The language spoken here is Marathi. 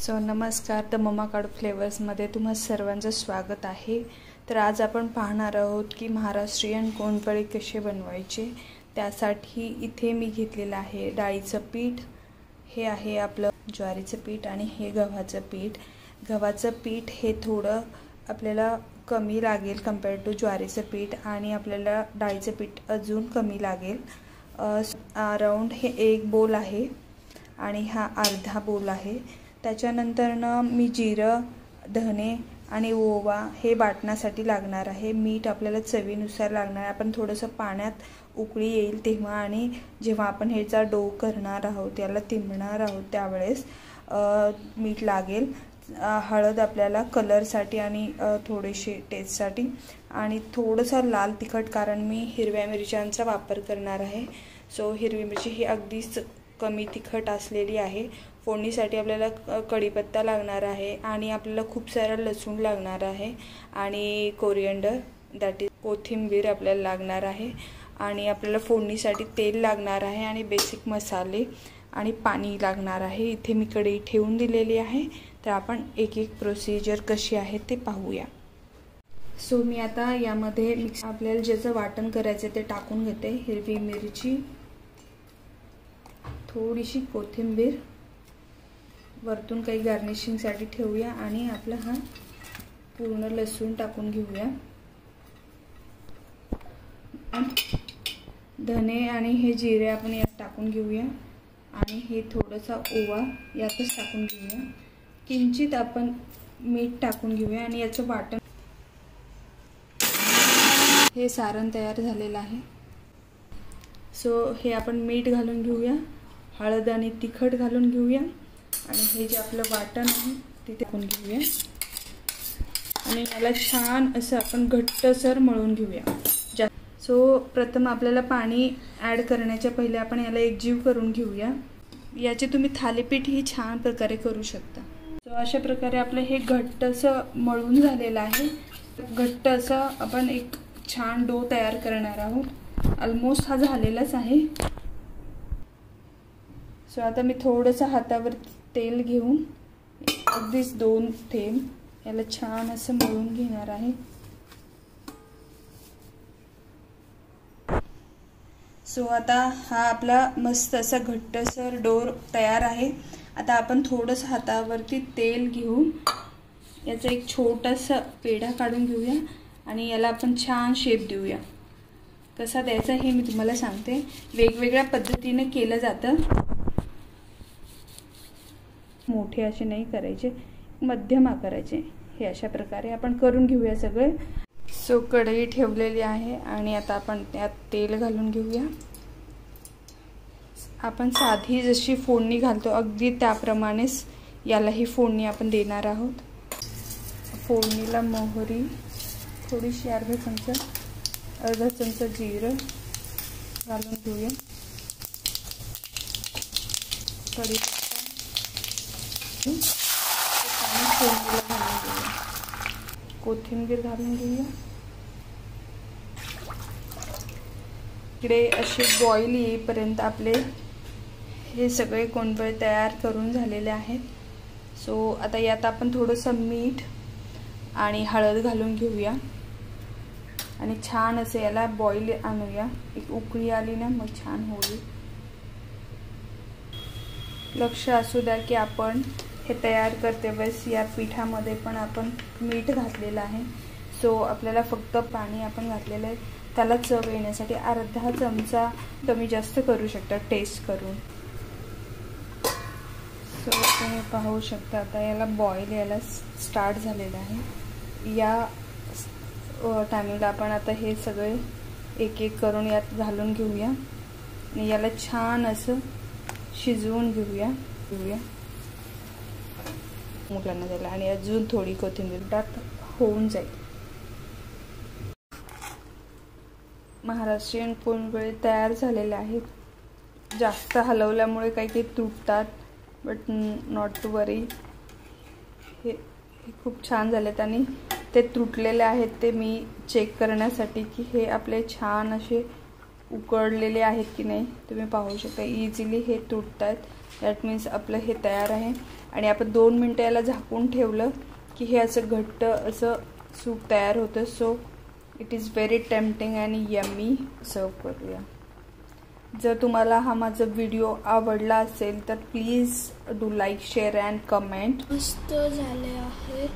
सो नमस्कार, द मम्मा काडू फ्लेवर्समध्ये तुम्हा सर्वांचं स्वागत आहे। तर आज आपण पाहणार आहोत की महाराष्ट्रीयन कोणपळे कसे बनवायचे। त्यासाठी इथे मी घेतलेलं आहे डाळीचं पीठ, हे आहे आपलं ज्वारीचं पीठ आणि हे गव्हाचं पीठ। गव्हाचं पीठ हे थोडं आपल्याला कमी लागेल कंपेअर टू ज्वारीचं पीठ आणि आपल्याला डाळीचं पीठ अजून कमी लागेल। अराउंड हे 1 बोल आहे आणि हा अर्धा बोल आहे। त्याच्यानंतर मी जिरं, धने आणि ओवा हे बाटण्यासाठी लागणार आहे। मीठ आपल्याला चवीनुसार लागणार आहे। आपण थोडंसं पाण्यात उकळी येईल तेव्हा आणि जेव्हा आपण ह्याचा डो करणार आहोत, याला तिंबणार आहोत त्यावेळेस मीठ लागेल। हळद आपल्याला कलरसाठी आणि थोडीशी टेस्टसाठी आणि थोडंसं लाल तिखट, कारण मी हिरव्या मिरच्यांचा वापर करणार आहे। सो हिरवी मिरची ही अगदीच कमी तिखट असलेली आहे। फोडणीसाठी आपल्याला कढीपत्ता लागणार आहे आणि आपल्याला खूप सारा लसूण लागणार आहे आणि कोरिएंडर दॅट इज कोथिंबीर आपल्याला लागणार आहे आणि आपल्याला फोडणीसाठी तेल लागणार आहे आणि बेसिक मसाले आणि पाणी लागणार आहे। इथे मी कढई ठेवून दिलेली आहे। तर आपण एक एक प्रोसिजर कशी आहे ते पाहूया। सो मी आता यामध्ये आपल्याला ज्याचं वाटण करायचं ते टाकून घेते। हिरवी मिरची, थोडीशी कोथिंबीर, वरतून काही गार्निशिंग साठी ठेवूया आणि आपला हा पूर्ण लसूण टाकून घेऊया। धने आणि हे जिरे आपण यात टाकून घेऊया आणि हे थोडंसं ओवा यातच टाकून घेऊया। किंचित आपण मीठ टाकून घेऊया आणि याचं वाटण, हे सारण तयार झालेलं आहे। सो हे आपण मीठ घालून घेऊया, हळद आणि तिखट घालून घेऊया आणि हे जे आपलं वाटण आहे ते टाकून घेऊया आणि याला छान असं आपण घट्टसर मळून घेऊया। सो प्रथम आपल्याला पाणी ॲड करण्याच्या पहिले आपण याला एकजीव करून घेऊया। याचे तुम्ही थालीपीठ ही छान प्रकारे करू शकता। सो अशा प्रकारे आपलं हे घट्टसं मळून झालेलं आहे। घट्ट असं आपण एक छान डो तयार करणार आहोत। ऑलमोस्ट हा झालेलाच आहे। सो आता मी थोडंसं हातावर तेल घेऊन अगदीच 2 थेंब याला छान असं मळून घेणार आहे। सो आता हा आपला मस्त असा घट्टसर डो तयार आहे। आता आपण थोडंसं हातावरती तेल घेऊन याचा एक छोटासा पेढा काढून घेऊया आणि याला आपण छान शेप देऊया। कसा द्यायचा हे मी तुम्हाला सांगते। वेगवेगळ्या पद्धतीने केलं जातं। मोठे असे नाही करायचे, मध्यम आकाराचे। हे अशा प्रकारे आपण करून घेऊया सगळे। सो कढई ठेवलेली आहे आणि आता आपण त्यात तेल घालून घेऊया। आपण साधी जशी फोडणी घालतो अगदी त्याप्रमाणेच याला ही फोडणी आपण देणार आहोत। फोडणीला मोहरी, थोडीशी अर्धा चमचा जिरं घालून घेऊया, कढीपत्ता, फोडणीला घालून घेऊया, कोथिंबीर घालून घेऊया। इकडे असे बॉईल येईपर्यंत आपले हे सगळे कोणपळे तयार करून झालेले आहेत। सो आता यात आपण थोडंसं मीठ आणि हळद घालून घेऊया आणि छान असे याला बॉईल आणूया। एक उकळी आली ना मग छान होईल। लक्ष असू द्या की आपण हे तयार करते वेळेस या पिठामध्ये पण आपण मीठ घातलेलं आहे। सो आपल्याला फक्त पाणी आपण घातलेलं आहे, त्याला चव येण्यासाठी अर्धा चमचा कमी जास्त करू शकता टेस्ट करून। सो तुम्ही पाहू शकता आता याला बॉईल यायला स्टार्ट झालेलं आहे। या टायमिंगला आपण आता हे सगळे एक एक करून यात घालून घेऊया आणि याला छान असं शिजवून घेऊया मुलांना द्यायला आणि अजून थोडी कोथिंबीर टाक होऊन जाईल। महाराष्ट्रीयन कोणपळे तयार झालेले आहेत। जास्त हलवल्यामुळे काही तुटतात, बट नॉट टू वरी। हे खूप छान झालेत आणि ते तुटलेले आहेत ते मी चेक करण्यासाठी की हे आपले छान असे उकडलेले आहेत की नाही तुम्ही पाहू शकता। इझिली हे तुटतात दॅट मीन्स आपलं हे तयार आहे. आणि आपण 2 मिनिटं याला झाकून ठेवलं की हे असं घट्ट असं सूप तयार होतं. So it is very tempting आणि यम्मी. सर्व करूया. जर तुम्हाला हा माझा व्हिडिओ आवडला असेल तर please do like, share and comment. मस्त झाले आहे.